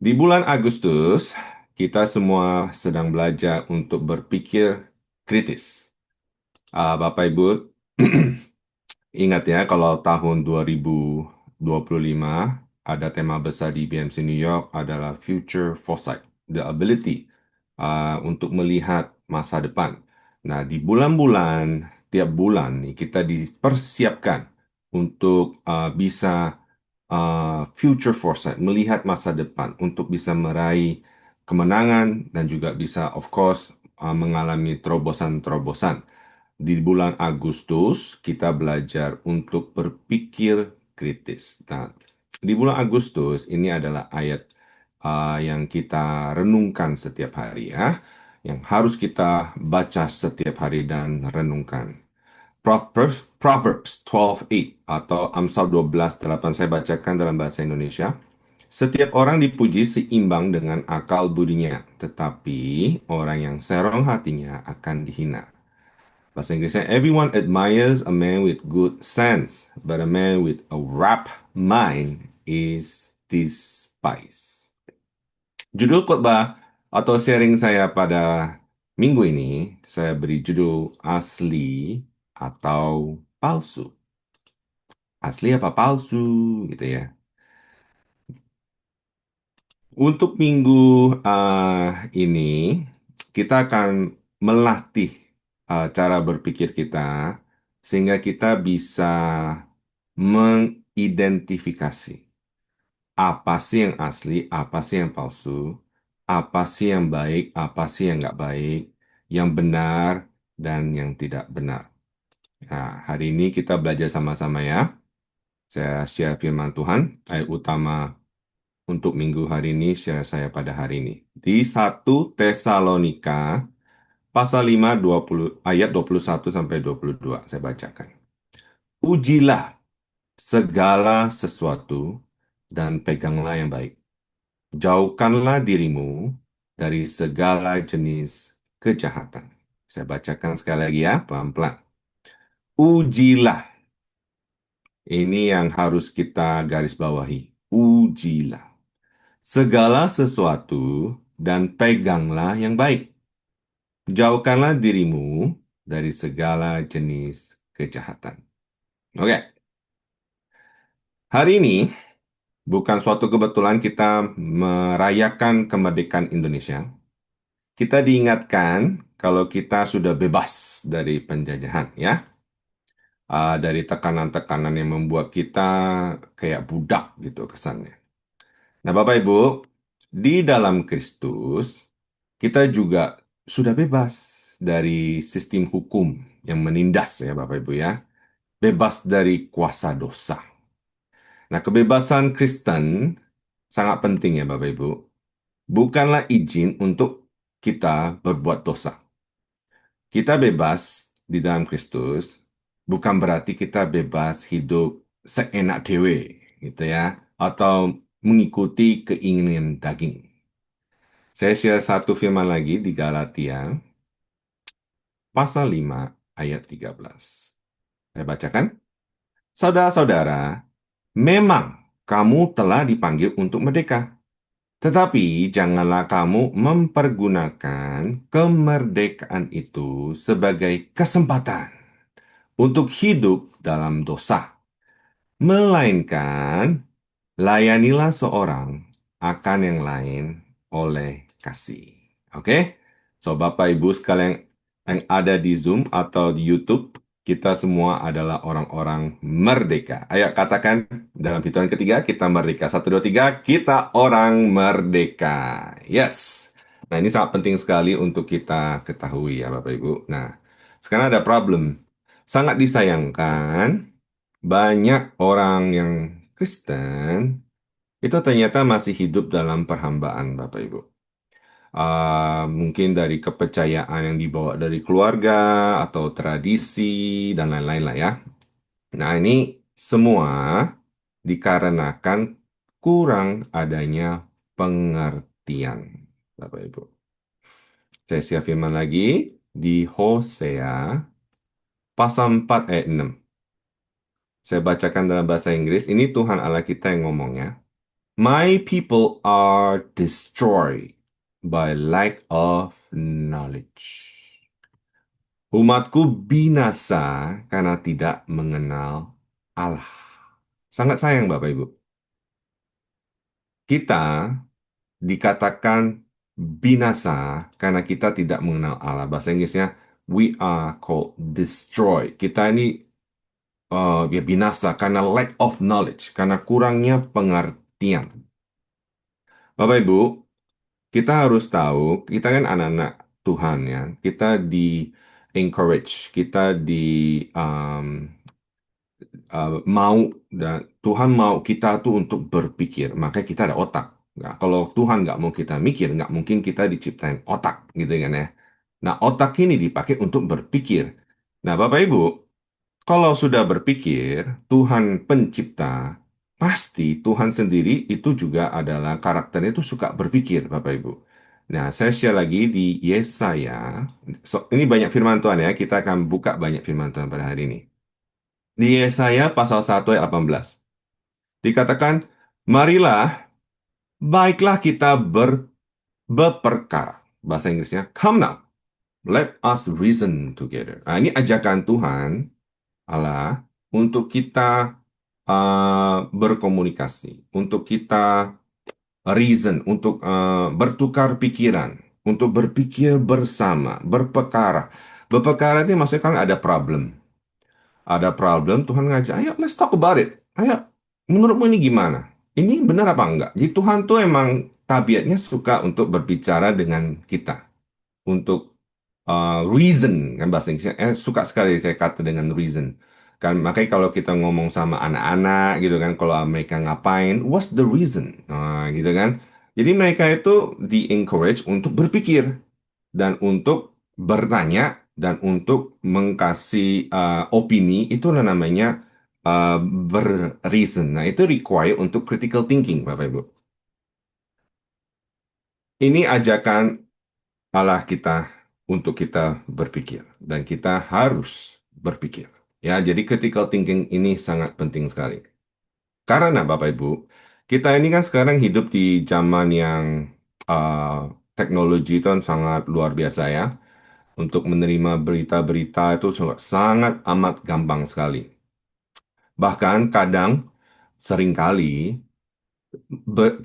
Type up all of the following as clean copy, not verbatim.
Di bulan Agustus, kita semua sedang belajar untuk berpikir kritis. Bapak Ibu, ingat ya kalau tahun 2025 ada tema besar di BMC New York adalah Future Foresight, the ability untuk melihat masa depan. Nah, di bulan-bulan, tiap bulan nih kita dipersiapkan untuk bisa future foresight, melihat masa depan untuk bisa meraih kemenangan dan juga bisa, of course, mengalami terobosan-terobosan. Di bulan Agustus, kita belajar untuk berpikir kritis. Nah, di bulan Agustus, ini adalah ayat yang kita renungkan setiap hari ya, yang harus kita baca setiap hari dan renungkan. Proverbs 12:8 atau Amsal 12:8 saya bacakan dalam bahasa Indonesia. Setiap orang dipuji seimbang dengan akal budinya, tetapi orang yang serong hatinya akan dihina. Bahasa Inggrisnya, everyone admires a man with good sense, but a man with a rapt mind is despised. Judul khotbah atau sharing saya pada minggu ini, saya beri judul asli atau palsu. Asli apa palsu gitu ya. Untuk minggu ini, kita akan melatih cara berpikir kita sehingga kita bisa mengidentifikasi apa sih yang asli, apa sih yang palsu, apa sih yang baik, apa sih yang nggak baik, yang benar dan yang tidak benar. Nah, hari ini kita belajar sama-sama ya. Saya share firman Tuhan, ayat utama untuk minggu hari ini, share saya pada hari ini. Di 1 Tesalonika, pasal 5, 20, ayat 21 sampai 22, saya bacakan. Ujilah segala sesuatu dan peganglah yang baik. Jauhkanlah dirimu dari segala jenis kejahatan. Saya bacakan sekali lagi ya, pelan-pelan. Ujilah. Ini yang harus kita garis bawahi. Ujilah segala sesuatu dan peganglah yang baik. Jauhkanlah dirimu dari segala jenis kejahatan. Oke, hari ini bukan suatu kebetulan kita merayakan kemerdekaan Indonesia. Kita diingatkan kalau kita sudah bebas dari penjajahan, ya. Dari tekanan-tekanan yang membuat kita kayak budak gitu kesannya. Nah, Bapak Ibu, di dalam Kristus, kita juga sudah bebas dari sistem hukum yang menindas ya Bapak Ibu ya. Bebas dari kuasa dosa. Nah, kebebasan Kristen sangat penting ya Bapak Ibu. Bukanlah izin untuk kita berbuat dosa. Kita bebas di dalam Kristus, bukan berarti kita bebas hidup seenak dewe gitu ya. Atau mengikuti keinginan daging. Saya share satu firman lagi di Galatia, pasal 5, ayat 13. Saya bacakan. Saudara-saudara, memang kamu telah dipanggil untuk merdeka. Tetapi janganlah kamu mempergunakan kemerdekaan itu sebagai kesempatan untuk hidup dalam dosa. Melainkan, layanilah seorang akan yang lain oleh kasih. Oke? So, Bapak Ibu sekalian yang ada di Zoom atau di YouTube, kita semua adalah orang-orang merdeka. Ayo katakan dalam hitungan ketiga, kita merdeka. Satu, dua, tiga, kita orang merdeka. Yes. Nah, ini sangat penting sekali untuk kita ketahui ya Bapak Ibu. Nah, sekarang ada problem. Sangat disayangkan, banyak orang yang Kristen itu ternyata masih hidup dalam perhambaan, Bapak Ibu. Mungkin dari kepercayaan yang dibawa dari keluarga atau tradisi dan lain-lain lah ya. Nah, ini semua dikarenakan kurang adanya pengertian, Bapak Ibu. Saya share firman lagi di Hosea pasal 4 ayat 6. Saya bacakan dalam bahasa Inggris. Ini Tuhan Allah kita yang ngomongnya. My people are destroyed by lack of knowledge. Umatku binasa karena tidak mengenal Allah. Sangat sayang Bapak Ibu. Kita dikatakan binasa karena kita tidak mengenal Allah. Bahasa Inggrisnya, we are called destroy. Kita ini ya binasa karena lack of knowledge, karena kurangnya pengertian. Bapak Ibu, kita harus tahu, kita kan anak-anak Tuhan ya. Kita di encourage, kita di um, mau dan Tuhan mau kita tuh untuk berpikir, makanya kita ada otak. Nah, kalau Tuhan nggak mau kita mikir, nggak mungkin kita diciptain otak, gitu kan ya. Nah, otak ini dipakai untuk berpikir. Nah, Bapak Ibu, kalau sudah berpikir, Tuhan pencipta, pasti Tuhan sendiri itu juga adalah karakternya itu suka berpikir, Bapak Ibu. Nah, saya share lagi di Yesaya. Ini banyak firman Tuhan ya, kita akan buka banyak firman Tuhan pada hari ini. Di Yesaya pasal 1 ayat 18. Dikatakan, marilah, baiklah kita berperkara. Bahasa Inggrisnya, come now, let us reason together. Nah, ini ajakan Tuhan, Allah, untuk kita berkomunikasi, untuk kita reason, untuk bertukar pikiran, untuk berpikir bersama, berperkara. Berperkara ini maksudnya kan ada problem. Ada problem, Tuhan ngajak, ayo let's talk about it. Ayo, menurutmu ini gimana? Ini benar apa enggak? Jadi Tuhan tuh emang tabiatnya suka untuk berbicara dengan kita. Untuk reason, kan bahasa Inggrisnya. Suka sekali saya kata dengan reason. Kan, makanya kalau kita ngomong sama anak-anak gitu kan, kalau mereka ngapain, what's the reason? Nah, gitu kan. Jadi mereka itu di-encourage untuk berpikir dan untuk bertanya dan untuk mengkasih opini itulah namanya berreason. Nah, itu require untuk critical thinking, Bapak Ibu. Ini ajakan Allah kita untuk kita berpikir dan kita harus berpikir. Ya, jadi critical thinking ini sangat penting sekali. Karena Bapak Ibu, kita ini kan sekarang hidup di zaman yang teknologi itu kan sangat luar biasa ya. Untuk menerima berita-berita itu sangat amat gampang sekali. Bahkan kadang, seringkali,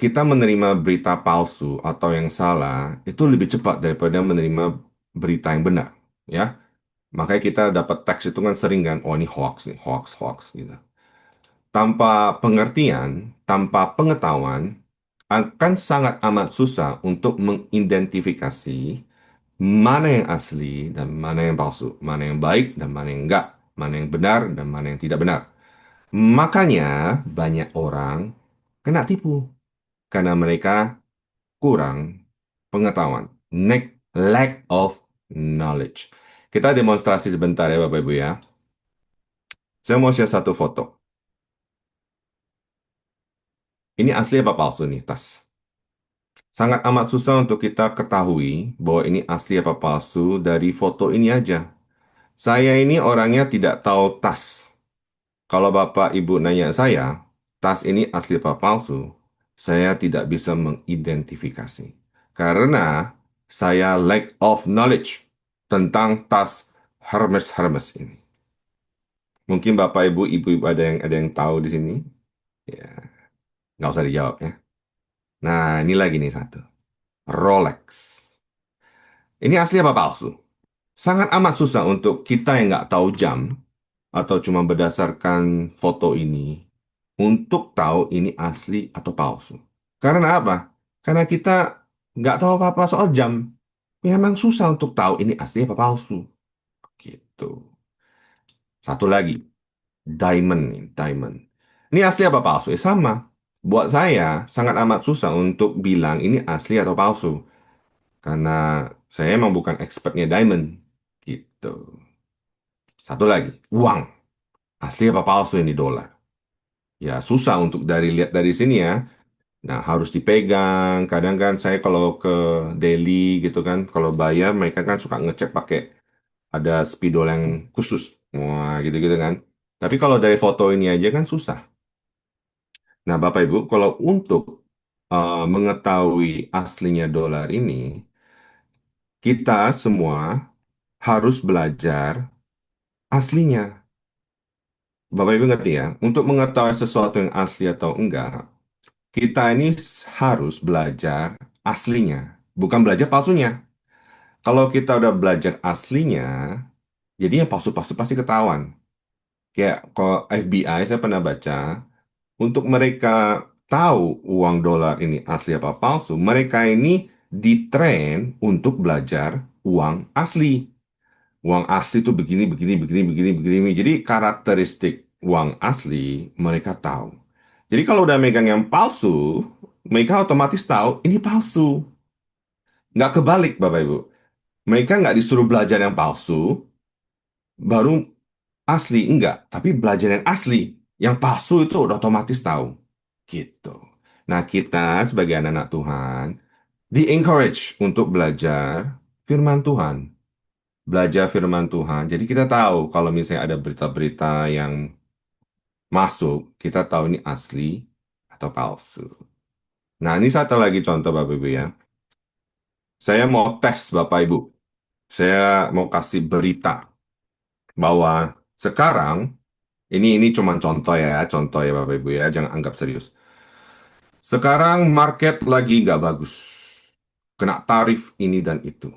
kita menerima berita palsu atau yang salah itu lebih cepat daripada menerima berita yang benar. Ya, makanya kita dapat teks itu kan sering kan, oh ini hoax nih, hoax, hoax gitu. Tanpa pengertian, tanpa pengetahuan, akan sangat amat susah untuk mengidentifikasi mana yang asli dan mana yang palsu, mana yang baik dan mana yang enggak, mana yang benar dan mana yang tidak benar. Makanya banyak orang kena tipu karena mereka kurang pengetahuan, lack of knowledge. Kita demonstrasi sebentar ya Bapak Ibu ya. Saya mau share satu foto. Ini asli apa palsu nih tas? Sangat amat susah untuk kita ketahui bahwa ini asli apa palsu dari foto ini aja. Saya ini orangnya tidak tahu tas. Kalau Bapak Ibu nanya saya, tas ini asli apa palsu, saya tidak bisa mengidentifikasi. Karena saya lack of knowledge tentang tas Hermes ini. Mungkin Bapak Ibu, Ibu-ibu ada yang tahu di sini? Ya, nggak usah dijawab ya. Nah, ini lagi nih satu. Rolex. Ini asli apa palsu? Sangat amat susah untuk kita yang nggak tahu jam atau cuma berdasarkan foto ini untuk tahu ini asli atau palsu. Karena apa? Karena kita nggak tahu apa-apa soal jam. Memang susah untuk tahu ini asli apa palsu. Gitu. Satu lagi, diamond nih, diamond. Ini asli apa palsu? Sama. Buat saya sangat amat susah untuk bilang ini asli atau palsu. Karena saya emang bukan expertnya diamond. Gitu. Satu lagi, uang. Asli apa palsu ini dolar? Ya susah untuk lihat dari sini ya. Nah harus dipegang. Kadang kan saya kalau ke Delhi gitu kan, kalau bayar mereka kan suka ngecek pakai ada spidol yang khusus. Wah gitu-gitu kan. Tapi kalau dari foto ini aja kan susah. Nah Bapak Ibu, kalau untuk mengetahui aslinya dolar ini, kita semua harus belajar aslinya. Bapak Ibu ngerti ya? Untuk mengetahui sesuatu yang asli atau enggak, kita ini harus belajar aslinya, bukan belajar palsunya. Kalau kita udah belajar aslinya, jadi yang palsu-palsu pasti ketahuan. Kayak kalau FBI saya pernah baca, untuk mereka tahu uang dolar ini asli apa palsu, mereka ini ditrain untuk belajar uang asli. Uang asli itu begini, begini, begini, begini, begini. Jadi karakteristik uang asli mereka tahu. Jadi kalau udah megang yang palsu, mereka otomatis tahu ini palsu. Nggak kebalik, Bapak Ibu. Mereka nggak disuruh belajar yang palsu, baru asli. Enggak, tapi belajar yang asli. Yang palsu itu udah otomatis tahu. Gitu. Nah, kita sebagai anak-anak Tuhan, di-encourage untuk belajar firman Tuhan. Belajar firman Tuhan. Jadi kita tahu kalau misalnya ada berita-berita yang masuk, kita tahu ini asli atau palsu. Nah, ini satu lagi contoh Bapak Ibu ya. Saya mau tes Bapak Ibu. Saya mau kasih berita bahwa sekarang ini cuma contoh ya Bapak Ibu ya, jangan anggap serius. Sekarang market lagi nggak bagus. Kena tarif ini dan itu.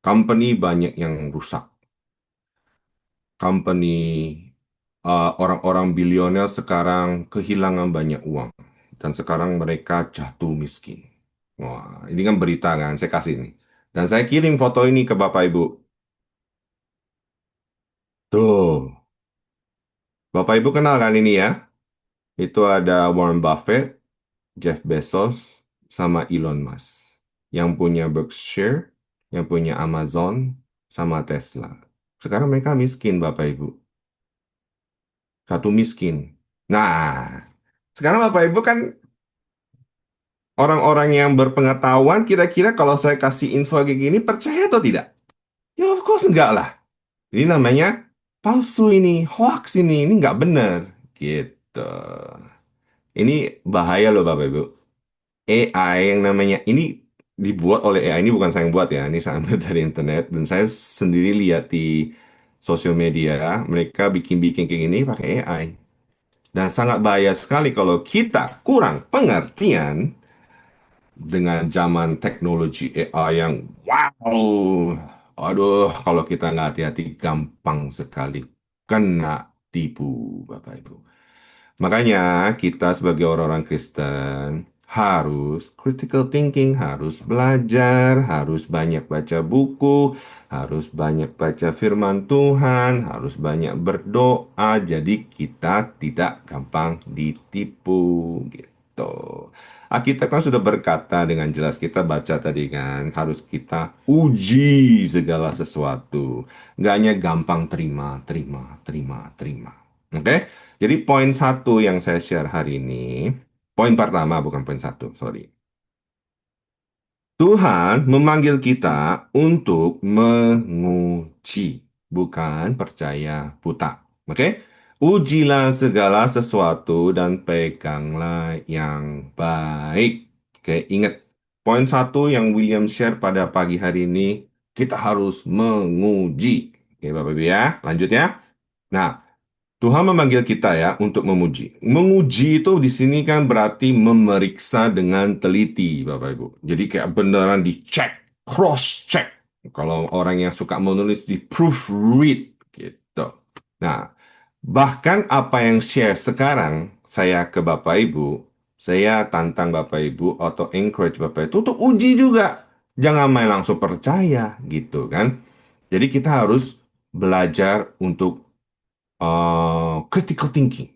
Company banyak yang rusak. Company orang-orang bilioner sekarang kehilangan banyak uang dan sekarang mereka jatuh miskin. Wah, ini kan berita kan, saya kasih ini. Dan saya kirim foto ini ke Bapak Ibu. Tuh, Bapak Ibu kenal kan ini ya? Itu ada Warren Buffett, Jeff Bezos, sama Elon Musk. Yang punya Berkshire, yang punya Amazon, sama Tesla. Sekarang mereka miskin, Bapak Ibu. Satu miskin. Nah, sekarang Bapak Ibu kan orang-orang yang berpengetahuan, kira-kira kalau saya kasih info kayak gini, percaya atau tidak? Ya, of course enggak lah. Ini namanya palsu ini, hoax ini nggak benar. Gitu. Ini bahaya loh Bapak Ibu. AI yang namanya, ini dibuat oleh AI, ini bukan saya yang buat ya, ini saya ambil dari internet. Dan saya sendiri lihat di sosial media, mereka bikin-bikin kayak gini pakai AI. Dan sangat bahaya sekali kalau kita kurang pengertian dengan zaman teknologi AI yang wow. Aduh, kalau kita nggak hati-hati gampang sekali kena tipu, Bapak Ibu. Makanya kita sebagai orang-orang Kristen harus critical thinking, harus belajar, harus banyak baca buku, harus banyak baca firman Tuhan, harus banyak berdoa, jadi kita tidak gampang ditipu gitu. Alkitab kan sudah berkata dengan jelas kita baca tadi kan harus kita uji segala sesuatu. Nggak hanya gampang terima, terima, terima, terima. Oke? Jadi poin satu yang saya share hari ini, poin pertama bukan poin satu, sorry. Tuhan memanggil kita untuk menguji, bukan percaya buta. Oke? Ujilah segala sesuatu dan peganglah yang baik. Oke, ingat. Poin satu yang William share pada pagi hari ini, kita harus menguji. Oke, Bapak Ibu ya. Lanjut ya. Nah, Tuhan memanggil kita ya untuk memuji. Menguji itu di sini kan berarti memeriksa dengan teliti, Bapak Ibu. Jadi kayak beneran dicek, cross check. Kalau orang yang suka menulis di proofread gitu. Nah, bahkan apa yang share sekarang saya ke Bapak Ibu, saya tantang Bapak Ibu atau encourage Bapak itu untuk uji juga. Jangan main langsung percaya gitu kan. Jadi kita harus belajar untuk critical thinking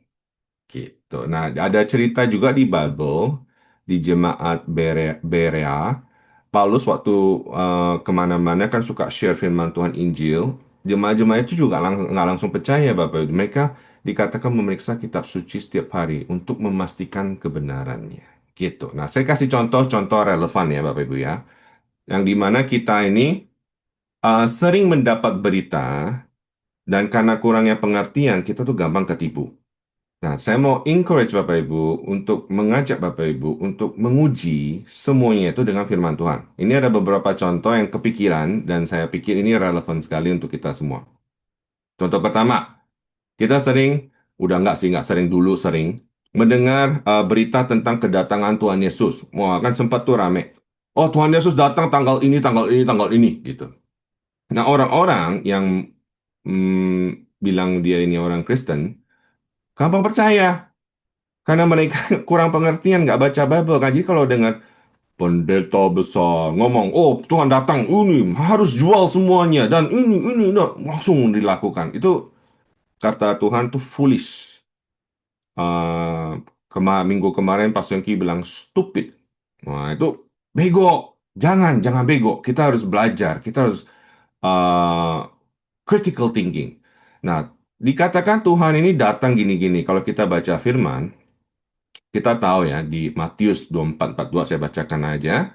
gitu. Nah, ada cerita juga di Bible di jemaat Berea. Paulus waktu kemana-mana kan suka share firman Tuhan Injil. Jemaat-jemaat itu juga nggak langsung percaya Bapak Ibu. Mereka dikatakan memeriksa kitab suci setiap hari untuk memastikan kebenarannya. Gitu. Nah, saya kasih contoh-contoh relevan ya Bapak Ibu ya. Yang dimana kita ini sering mendapat berita dan karena kurangnya pengertian kita tuh gampang ketipu. Nah, saya mau encourage Bapak Ibu untuk mengajak Bapak Ibu untuk menguji semuanya itu dengan firman Tuhan. Ini ada beberapa contoh yang kepikiran dan saya pikir ini relevan sekali untuk kita semua. Contoh pertama, kita sering, udah nggak sih, nggak sering dulu sering, mendengar berita tentang kedatangan Tuhan Yesus. Wah, kan sempat tuh rame. Oh, Tuhan Yesus datang tanggal ini, tanggal ini, tanggal ini, gitu. Nah, orang-orang yang bilang dia ini orang Kristen, gampang percaya. Karena mereka kurang pengertian, nggak baca Bible. Kan? Jadi kalau dengar pendeta besar ngomong, oh Tuhan datang, ini harus jual semuanya, dan ini, nah, langsung dilakukan. Itu kata Tuhan tuh foolish. Eh, minggu kemarin Pak Yongki bilang stupid. Nah, itu bego. Jangan bego. Kita harus belajar. Kita harus eh, critical thinking. Nah, dikatakan Tuhan ini datang gini-gini. Kalau kita baca firman, kita tahu ya di Matius 24:42 saya bacakan aja.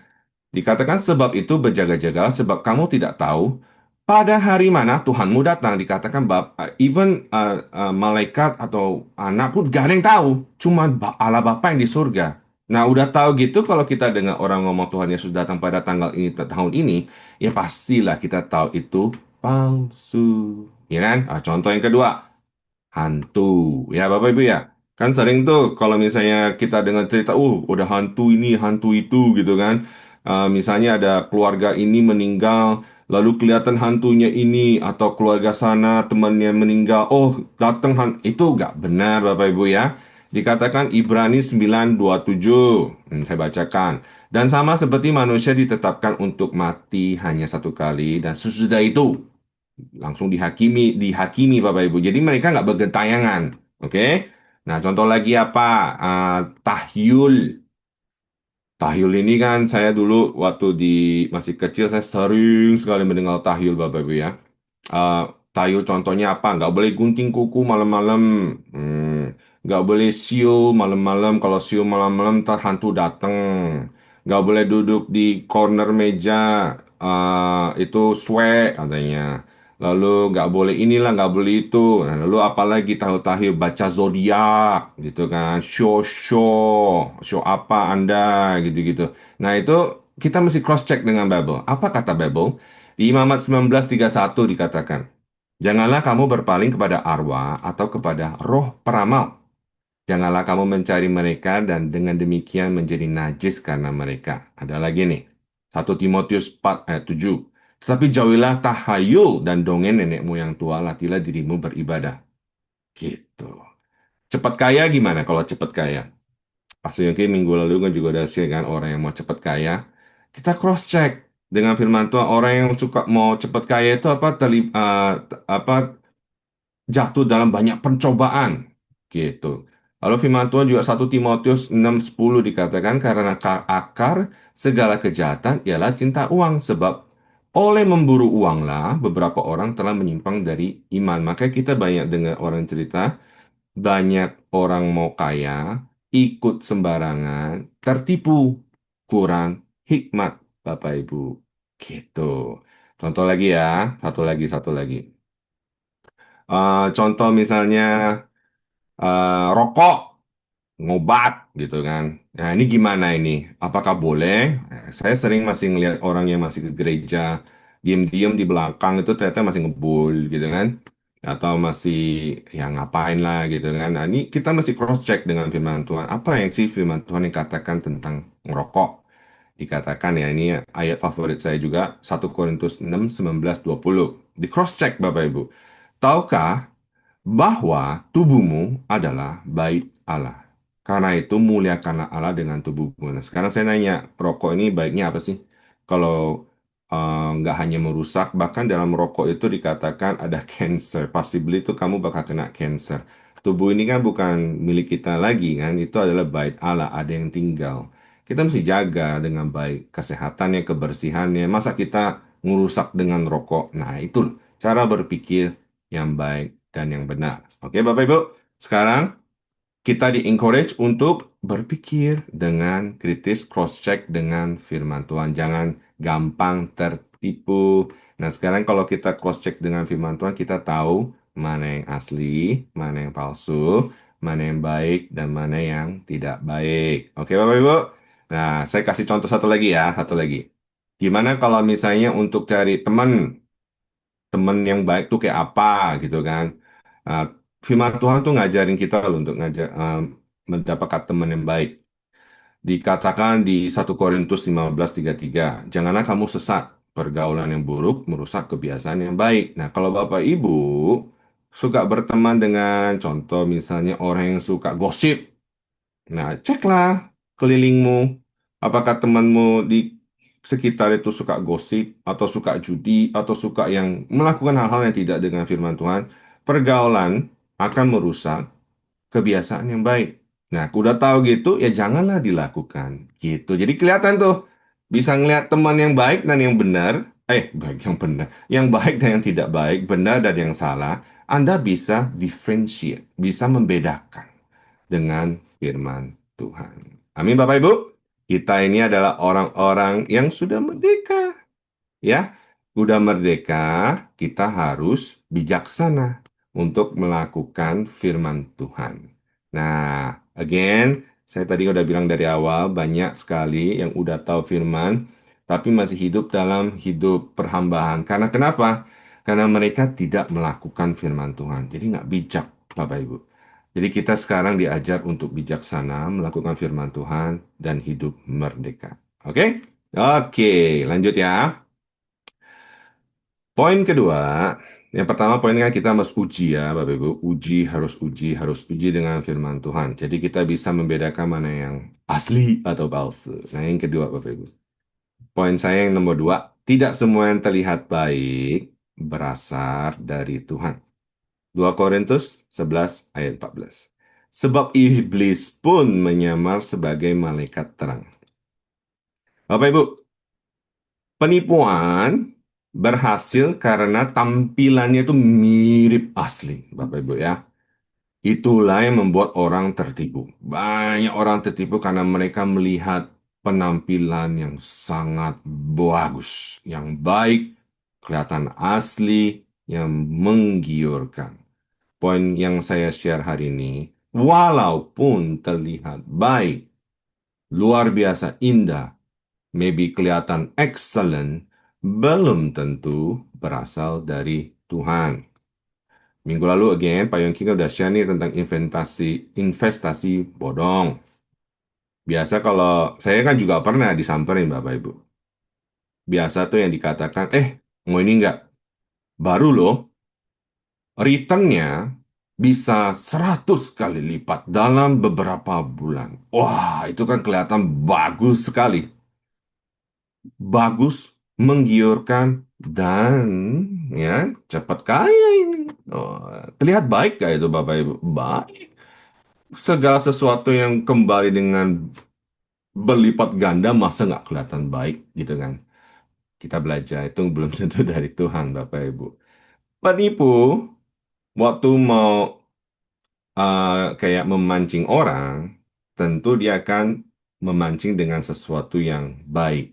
Dikatakan sebab itu berjaga-jaga sebab kamu tidak tahu pada hari mana Tuhanmu datang. Dikatakan even malaikat atau anak pun gak ada yang tahu. Cuma Allah Bapa yang di surga. Nah udah tahu gitu kalau kita dengar orang ngomong Tuhan Yesus datang pada tanggal ini tahun ini, ya pastilah kita tahu itu palsu. Ya kan? Contoh yang kedua hantu. Ya, Bapak Ibu ya. Kan sering tuh kalau misalnya kita dengar cerita, udah hantu ini, hantu itu gitu kan. Misalnya ada keluarga ini meninggal, lalu kelihatan hantunya ini, atau keluarga sana temannya meninggal, oh datang hantu. Itu nggak benar Bapak Ibu ya. Dikatakan Ibrani 9:27. Saya bacakan. Dan sama seperti manusia ditetapkan untuk mati hanya satu kali, dan sesudah itu langsung dihakimi Bapak Ibu. Jadi mereka nggak bergentayangan, oke? Nah, contoh lagi apa? Tahyul. Tahyul ini kan saya dulu waktu masih kecil saya sering sekali mendengar tahyul Bapak Ibu ya. Eh, Tahyul contohnya apa? Nggak boleh gunting kuku malam-malam. Nggak boleh siul malam-malam. Kalau siul malam-malam ntar hantu datang. Nggak boleh duduk di corner meja. Itu swag katanya. Lalu nggak boleh inilah, nggak boleh itu. Nah, lalu apalagi tahu-tahu baca zodiak gitu kan. Show apa Anda gitu-gitu. Nah itu kita mesti cross check dengan Bible. Apa kata Bible? Di Imamat 19:31 dikatakan, janganlah kamu berpaling kepada arwah atau kepada roh peramal. Janganlah kamu mencari mereka dan dengan demikian menjadi najis karena mereka. Ada lagi nih. 1 Timotius 4 ayat 7. Tetapi jauhilah tahayul dan dongeng nenek moyang tua, latihlah dirimu beribadah. Gitu. Cepat kaya gimana kalau cepat kaya? Pasti mungkin minggu lalu kan juga udah share kan orang yang mau cepat kaya. Kita cross check dengan firman Tuhan. Orang yang suka mau cepat kaya itu apa jatuh dalam banyak pencobaan gitu. Lalu firman Tuhan juga 1 Timotius 6:10 dikatakan karena akar segala kejahatan ialah cinta uang sebab oleh memburu uanglah beberapa orang telah menyimpang dari iman. Makanya kita banyak dengar orang cerita banyak orang mau kaya, ikut sembarangan, tertipu, kurang hikmat Bapak Ibu. Gitu. Contoh lagi ya, satu lagi. Contoh misalnya rokok, ngobat gitu kan. Nah ini gimana ini? Apakah boleh? Saya sering masih ngelihat orang yang masih ke gereja, diam-diam di belakang itu ternyata masih ngebul gitu kan. Atau masih ya ngapain lah gitu kan. Nah ini kita masih cross check dengan firman Tuhan. Apa yang sih firman Tuhan yang katakan tentang ngerokok? Dikatakan ya ini ayat favorit saya juga 1 Korintus 6:19-20. Di cross check Bapak Ibu. Tahukah bahwa tubuhmu adalah bait Allah. Karena itu muliakanlah Allah dengan tubuhmu. Nah, sekarang saya nanya, rokok ini baiknya apa sih? Kalau nggak hanya merusak, bahkan dalam rokok itu dikatakan ada cancer. Possibly itu kamu bakal kena cancer. Tubuh ini kan bukan milik kita lagi kan, itu adalah bait Allah, ada yang tinggal. Kita mesti jaga dengan baik kesehatannya, kebersihannya. Masa kita ngurusak dengan rokok? Nah, itu cara berpikir yang baik dan yang benar. Oke, Bapak Ibu. Sekarang kita di-encourage untuk berpikir dengan kritis, cross-check dengan firman Tuhan. Jangan gampang tertipu. Nah, sekarang kalau kita cross-check dengan firman Tuhan, kita tahu mana yang asli, mana yang palsu. mana yang baik dan mana yang tidak baik. Oke, Bapak Ibu. Nah, saya kasih contoh satu lagi ya, satu lagi. Gimana kalau misalnya untuk cari teman, teman yang baik tuh kayak apa gitu kan? Nah, firman Tuhan tuh ngajarin kita loh untuk mendapatkan teman yang baik. Dikatakan di 1 Korintus 15:33, janganlah kamu sesat, pergaulan yang buruk merusak kebiasaan yang baik. Nah, kalau Bapak Ibu suka berteman dengan contoh misalnya orang yang suka gosip, nah ceklah kelilingmu, apakah temanmu di sekitar itu suka gosip, atau suka judi, atau suka yang melakukan hal-hal yang tidak dengan firman Tuhan. Pergaulan akan merusak kebiasaan yang baik. Nah, aku udah tahu gitu, ya janganlah dilakukan. Gitu. Jadi kelihatan tuh, bisa ngelihat teman yang baik dan yang benar, baik yang benar, yang baik dan yang tidak baik, benar dan yang salah. Anda bisa differentiate, bisa membedakan dengan firman Tuhan. Amin, Bapak Ibu. Kita ini adalah orang-orang yang sudah merdeka, ya. Udah merdeka, kita harus bijaksana untuk melakukan firman Tuhan. Nah, again, saya tadi udah bilang dari awal, banyak sekali yang udah tahu firman, tapi masih hidup dalam hidup perhambaan. Karena kenapa? Karena mereka tidak melakukan firman Tuhan. Jadi nggak bijak, Bapak Ibu. Jadi kita sekarang diajar untuk bijaksana, melakukan firman Tuhan, dan hidup merdeka. Oke? Oke, lanjut ya. Poin kedua, yang pertama poin kan kita harus uji ya, Bapak Ibu. Harus uji dengan firman Tuhan. Jadi kita bisa membedakan mana yang asli atau palsu. Nah, yang kedua, Bapak Ibu. Poin saya yang nomor dua, tidak semua yang terlihat baik berasal dari Tuhan. 2 Korintus 11 ayat 14. Sebab iblis pun menyamar sebagai malaikat terang. Bapak Ibu, penipuan berhasil karena tampilannya itu mirip asli, Bapak Ibu ya. Itulah yang membuat orang tertipu. Banyak orang tertipu karena mereka melihat penampilan yang sangat bagus, yang baik, kelihatan asli, yang menggiurkan. Poin yang saya share hari ini, walaupun terlihat baik, luar biasa indah, maybe kelihatan excellent, belum tentu berasal dari Tuhan. Minggu lalu again, Pak Yongki udah share nih tentang investasi bodong. Biasa kalau saya kan juga pernah disamperin Bapak Ibu. Biasa tuh yang dikatakan, mau ini enggak? Baru loh, returnnya bisa 100 kali lipat dalam beberapa bulan. Wah, itu kan kelihatan bagus sekali. Bagus, menggiurkan, dan ya cepat kaya ini. Oh, terlihat baik gak itu Bapak Ibu? Baik. Segala sesuatu yang kembali dengan berlipat ganda masa nggak kelihatan baik gitu kan? Kita belajar itu belum tentu dari Tuhan Bapak Ibu. Penipu waktu mau kayak memancing orang, tentu dia akan memancing dengan sesuatu yang baik.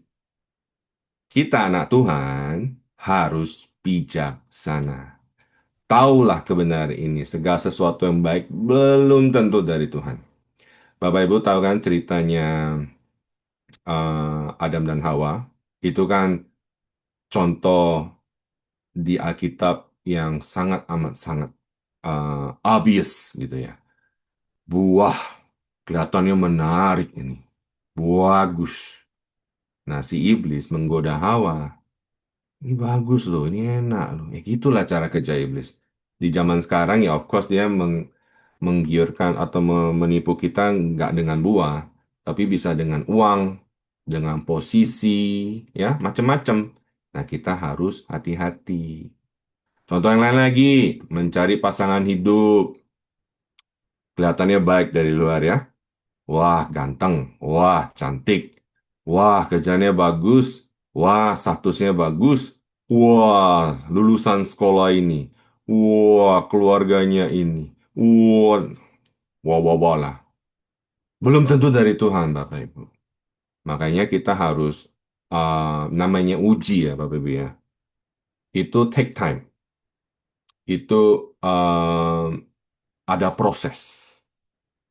Kita anak Tuhan harus bijaksana. Taulah kebenaran ini. Segala sesuatu yang baik belum tentu dari Tuhan. Bapak Ibu tahu kan ceritanya Adam dan Hawa? Itu kan contoh di Alkitab yang sangat amat sangat obvious gitu ya. Buah kelihatannya menarik ini. Bagus. Nah, si iblis menggoda Hawa. Ini bagus loh, ini enak loh. Ya gitulah cara kerja iblis. Di zaman sekarang ya of course dia menggiurkan atau menipu kita nggak dengan buah, tapi bisa dengan uang, dengan posisi, ya macam-macam. Nah kita harus hati-hati. Contoh yang lain lagi, mencari pasangan hidup. Kelihatannya baik dari luar ya. Wah ganteng, wah cantik, wah kerjanya bagus, wah statusnya bagus, wah lulusan sekolah ini, wah keluarganya ini, wah wah wah wah lah. Belum tentu dari Tuhan, Bapak Ibu. Makanya kita harus namanya uji ya, Bapak Ibu ya. Itu take time. Itu ada proses.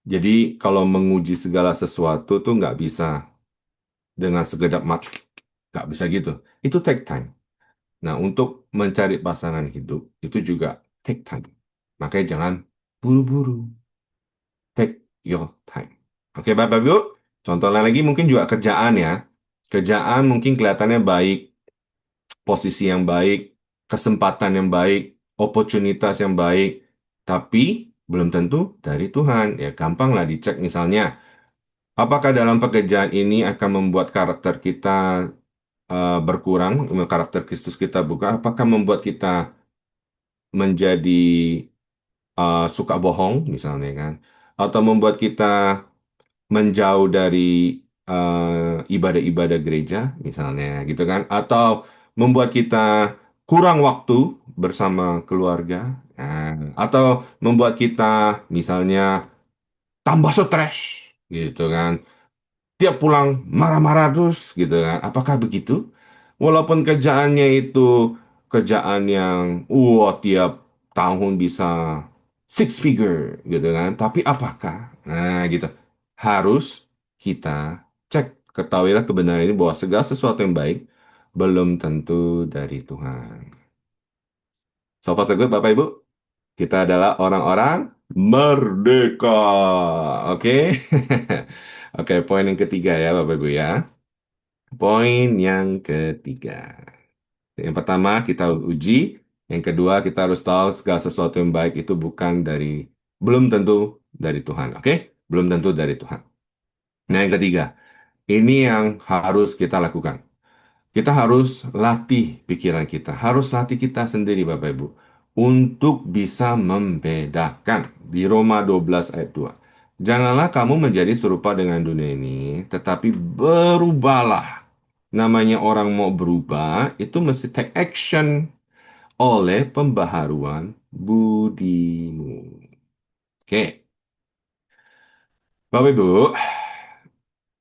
Jadi kalau menguji segala sesuatu tuh nggak bisa dengan segedap mata, nggak bisa gitu. Itu take time. Nah, untuk mencari pasangan hidup itu juga take time. Makanya jangan buru-buru. Take your time. Oke, Bapak Ibu. Contoh lain lagi mungkin juga kerjaan ya. Kerjaan mungkin kelihatannya baik, posisi yang baik, kesempatan yang baik, opportunitas yang baik, tapi belum tentu dari Tuhan. Ya, gampang lah dicek misalnya. Apakah dalam pekerjaan ini akan membuat karakter kita berkurang, karakter Kristus kita buka? Apakah membuat kita menjadi suka bohong, misalnya kan? Atau membuat kita menjauh dari ibadah-ibadah gereja, misalnya gitu kan, atau membuat kita kurang waktu bersama keluarga, atau membuat kita misalnya tambah stres, gitu kan, tiap pulang marah-marah terus, gitu kan, apakah begitu? Walaupun kerjaannya itu kerjaan yang, tiap tahun bisa six figure, gitu kan. Tapi apakah? Nah, gitu. Harus kita cek. Ketahuilah kebenaran ini bahwa segala sesuatu yang baik belum tentu dari Tuhan. So far so good, Bapak Ibu. Kita adalah orang-orang merdeka. Oke? Oke, poin yang ketiga ya, Bapak Ibu ya. Poin yang ketiga. Yang pertama, kita uji. Yang kedua, kita harus tahu segala sesuatu yang baik itu bukan dari, belum tentu dari Tuhan. Oke? Belum tentu dari Tuhan. Nah, yang ketiga, ini yang harus kita lakukan. Kita harus latih pikiran kita. Harus latih kita sendiri, Bapak Ibu. Untuk bisa membedakan. Di Roma 12 ayat 2. Janganlah kamu menjadi serupa dengan dunia ini, tetapi berubahlah. Namanya orang mau berubah, itu mesti take action oleh pembaharuan budimu. Oke, Bapak Ibu,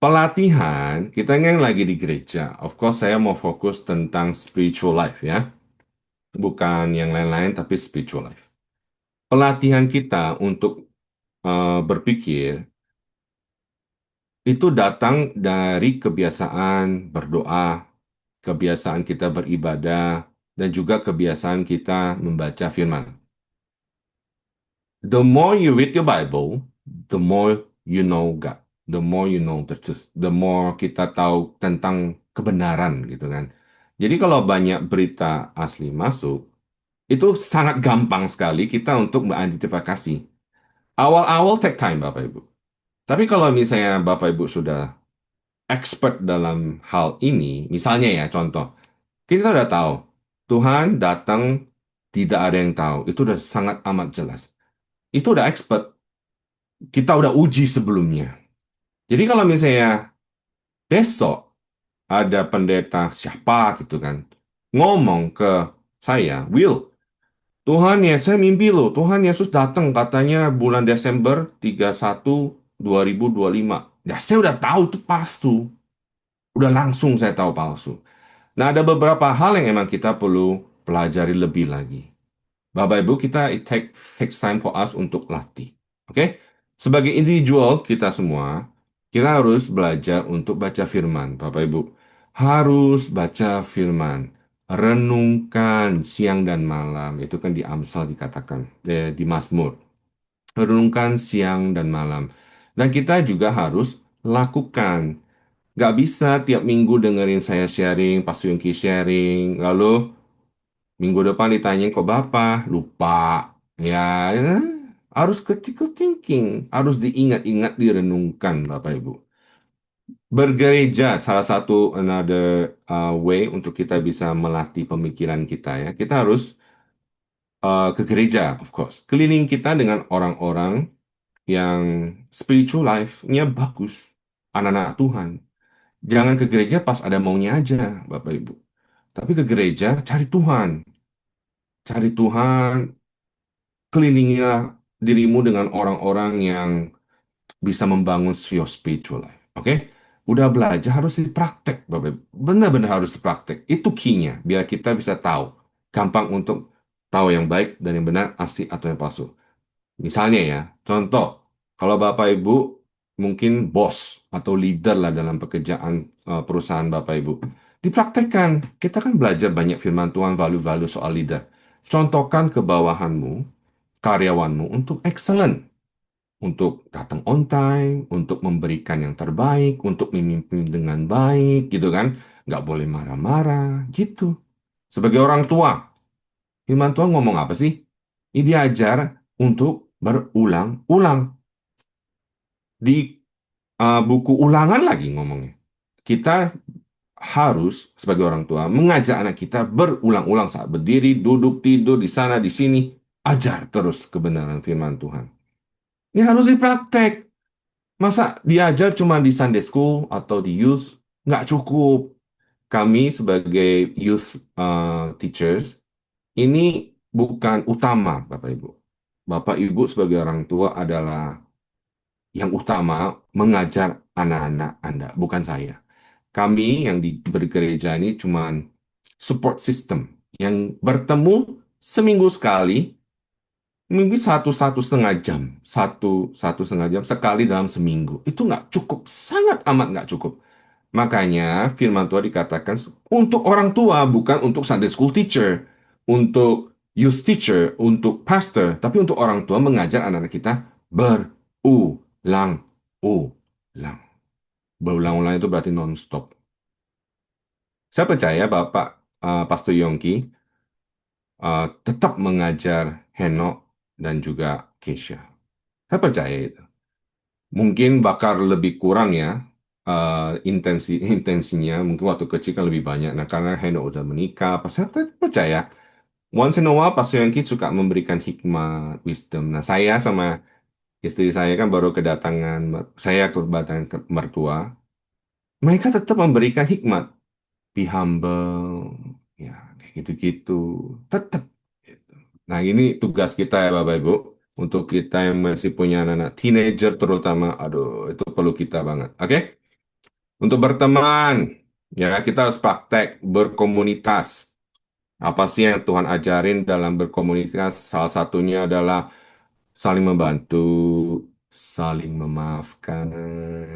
pelatihan kita yang lagi di gereja. Of course, saya mau fokus tentang spiritual life ya, bukan yang lain-lain, tapi spiritual life. Pelatihan kita untuk berpikir itu datang dari kebiasaan berdoa, kebiasaan kita beribadah, dan juga kebiasaan kita membaca firman. The more you read your Bible, the more you know God. The more you know the truth. The more kita tahu tentang kebenaran gitu kan. Jadi kalau banyak berita asli masuk, itu sangat gampang sekali kita untuk mengidentifikasi. Awal-awal take time Bapak Ibu. Tapi kalau misalnya Bapak Ibu sudah expert dalam hal ini, misalnya ya contoh, kita udah tahu Tuhan datang tidak ada yang tahu. Itu udah sangat amat jelas. Itu udah expert. Kita udah uji sebelumnya. Jadi kalau misalnya besok ada pendeta siapa gitu kan, ngomong ke saya, Will, Tuhan ya, saya mimpi loh, Tuhan Yesus datang katanya bulan Desember 31 2025. Ya saya udah tahu itu palsu. Udah langsung saya tahu palsu. Nah ada beberapa hal yang emang kita perlu pelajari lebih lagi. Bapak Ibu, kita take time for us untuk latih. Oke? Sebagai individual kita semua, kita harus belajar untuk baca firman, Bapak Ibu. Harus baca firman. Renungkan siang dan malam. Itu kan di Amsal dikatakan, di Mazmur. Renungkan siang dan malam. Dan kita juga harus lakukan. Gak bisa tiap minggu dengerin saya sharing, Pak Yongki sharing, lalu minggu depan ditanyain kok Bapak, lupa. Ya, ya, harus critical thinking, harus diingat-ingat, direnungkan Bapak Ibu. Bergereja salah satu another way untuk kita bisa melatih pemikiran kita ya. Kita harus ke gereja, of course. Keliling kita dengan orang-orang yang spiritual life-nya bagus, anak-anak Tuhan. Jangan ke gereja pas ada maunya aja, Bapak Ibu. Tapi ke gereja cari Tuhan. Cari Tuhan, kelilingilah dirimu dengan orang-orang yang bisa membangun your spiritual life. Oke? Udah belajar harus dipraktek, Bapak Ibu. Benar-benar harus dipraktek. Itu key-nya, biar kita bisa tahu. Gampang untuk tahu yang baik dan yang benar, asli atau yang palsu. Misalnya ya, contoh. Kalau Bapak Ibu mungkin bos atau leader lah dalam pekerjaan perusahaan Bapak Ibu. Dipraktekkan. Kita kan belajar banyak firman Tuhan, value-value soal leader. Contohkan ke bawahanmu, karyawanmu untuk excellent, untuk datang on time, untuk memberikan yang terbaik, untuk memimpin dengan baik, gitu kan. Nggak boleh marah-marah, gitu. Sebagai orang tua, firman Tuhan ngomong apa sih? Ini diajar untuk berulang-ulang. Di buku ulangan lagi ngomongnya. Kita harus sebagai orang tua mengajak anak kita berulang-ulang saat berdiri, duduk, tidur, di sana, di sini. Ajar terus kebenaran firman Tuhan. Ini harus dipraktek. Masa diajar cuma di Sunday School atau di youth? Nggak cukup. Kami sebagai youth teachers, ini bukan utama, Bapak Ibu. Bapak Ibu sebagai orang tua adalah yang utama mengajar anak-anak Anda, bukan saya. Kami yang di bergereja ini cuma support system yang bertemu seminggu sekali, mungkin satu setengah jam, satu setengah jam sekali dalam seminggu. Itu nggak cukup, sangat amat nggak cukup. Makanya firman Tuhan dikatakan untuk orang tua, bukan untuk Sunday school teacher, untuk youth teacher, untuk pastor, tapi untuk orang tua mengajar anak-anak kita berulang-ulang. Berulang-ulang itu berarti non-stop. Saya percaya Bapak Pastor Yongki tetap mengajar Henok dan juga Keisha. Saya percaya itu. Mungkin bakal lebih kurang ya intensinya. Mungkin waktu kecil kan lebih banyak. Nah karena Henok udah menikah, saya percaya once in a while Pastor Yongki suka memberikan hikmat, wisdom. Nah saya sama istri saya kan baru kedatangan, saya kedatangan ke mertua. Mereka tetap memberikan hikmat. Be humble, ya kayak gitu-gitu, tetap. Gitu. Nah ini tugas kita ya Bapak Ibu, untuk kita yang masih punya anak-anak teenager terutama, aduh itu perlu kita banget, oke? Untuk berteman, ya kita harus praktek berkomunitas. Apa sih yang Tuhan ajarin dalam berkomunitas? Salah satunya adalah saling membantu, saling memaafkan,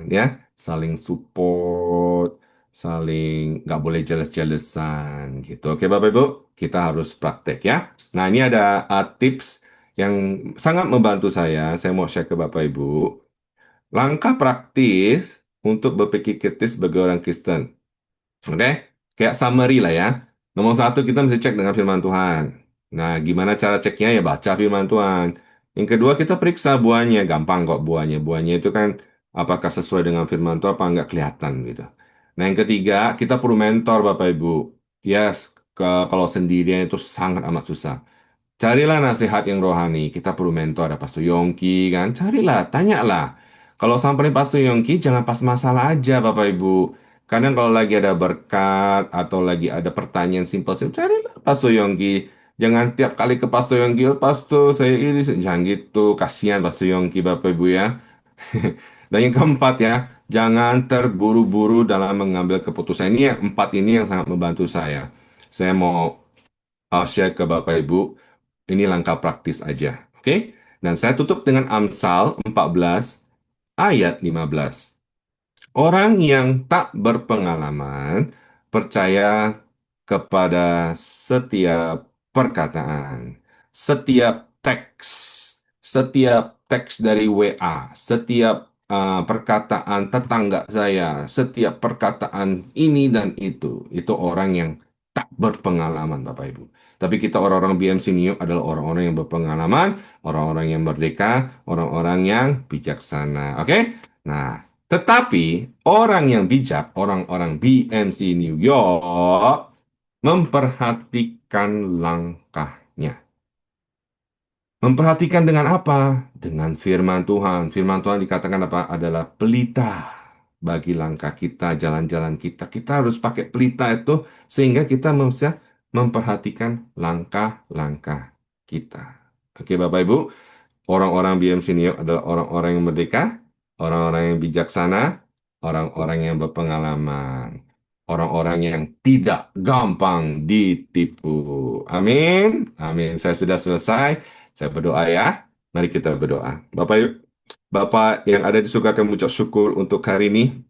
ya, saling support, saling nggak boleh jealous-jealousan gitu. Oke, Bapak Ibu, kita harus praktek ya. Nah, ini ada tips yang sangat membantu saya. Saya mau share ke Bapak Ibu. Langkah praktis untuk berpikir kritis sebagai orang Kristen. Oke, kayak summary lah ya. Nomor satu, kita mesti cek dengan firman Tuhan. Nah, gimana cara ceknya? Ya baca firman Tuhan. Yang kedua, kita periksa buahnya. Gampang kok buahnya. Buahnya itu kan apakah sesuai dengan firman Tuhan apa nggak kelihatan gitu. Nah, yang ketiga, kita perlu mentor Bapak Ibu. Yes, kalau sendirian itu sangat amat susah. Carilah nasihat yang rohani. Kita perlu mentor, ada Pastor Yongki kan. Carilah, tanyalah. Kalau sampai Pastor Yongki, jangan pas masalah aja Bapak Ibu. Kadang kalau lagi ada berkat atau lagi ada pertanyaan simpel-simpel, carilah Pastor Yongki. Jangan tiap kali ke Pastor Yongki, oh Pastor saya ini, jangan gitu. Kasihan Pastor Yongki Bapak Ibu ya. Dan yang keempat ya, jangan terburu-buru dalam mengambil keputusan. Ini yang empat ini yang sangat membantu saya. Saya mau share ke Bapak Ibu. Ini langkah praktis aja. Oke? Dan saya tutup dengan Amsal 14 ayat 15. Orang yang tak berpengalaman percaya kepada setiap perkataan, setiap teks, dari WA, setiap perkataan tetangga saya, setiap perkataan ini dan itu orang yang tak berpengalaman, Bapak Ibu. Tapi kita orang-orang BMC New adalah orang-orang yang berpengalaman, orang-orang yang merdeka, orang-orang yang bijaksana. Oke? Nah, tetapi orang yang bijak, orang-orang BMC New York, memperhatikan langkahnya. Memperhatikan dengan apa? Dengan firman Tuhan. Firman Tuhan dikatakan apa? Adalah pelita bagi langkah kita, jalan-jalan kita. Kita harus pakai pelita itu sehingga kita bisa memperhatikan langkah-langkah kita. Oke, Bapak Ibu. Orang-orang BM Senior adalah orang-orang yang merdeka, orang-orang yang bijaksana, orang-orang yang berpengalaman, orang-orang yang tidak gampang ditipu. Amin. Amin. Saya sudah selesai. Saya berdoa ya. Mari kita berdoa. Bapak Ibu, Bapak yang ada di surga, kami ucap syukur untuk hari ini.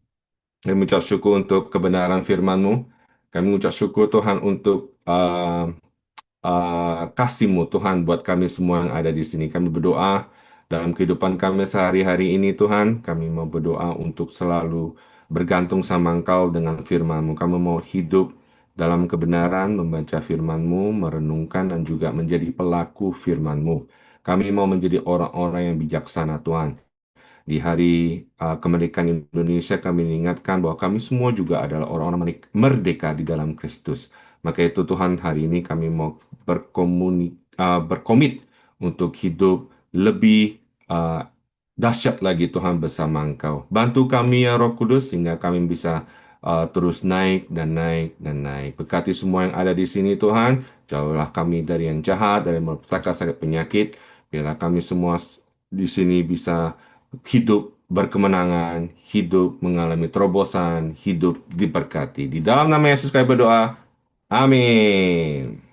Kami ucap syukur untuk kebenaran firman-Mu. Kami ucap syukur Tuhan untuk kasih-Mu Tuhan buat kami semua yang ada di sini. Kami berdoa dalam kehidupan kami sehari-hari ini Tuhan. Kami mau berdoa untuk selalu bergantung sama Engkau dengan firman-Mu. Kami mau hidup dalam kebenaran, membaca firman-Mu, merenungkan dan juga menjadi pelaku firman-Mu. Kami mau menjadi orang-orang yang bijaksana Tuhan. Di hari kemerdekaan Indonesia kami ingatkan bahwa kami semua juga adalah orang-orang merdeka di dalam Kristus. Maka itu Tuhan, hari ini kami mau berkomit untuk hidup lebih uh, dahsyat lagi Tuhan bersama Engkau. Bantu kami ya Roh Kudus sehingga kami bisa terus naik dan naik dan naik. Berkati semua yang ada di sini Tuhan. Jauhlah kami dari yang jahat, dari malapetaka, sakit penyakit. Biarlah kami semua di sini bisa hidup berkemenangan, hidup mengalami terobosan, hidup diberkati. Di dalam nama Yesus kami berdoa. Amin.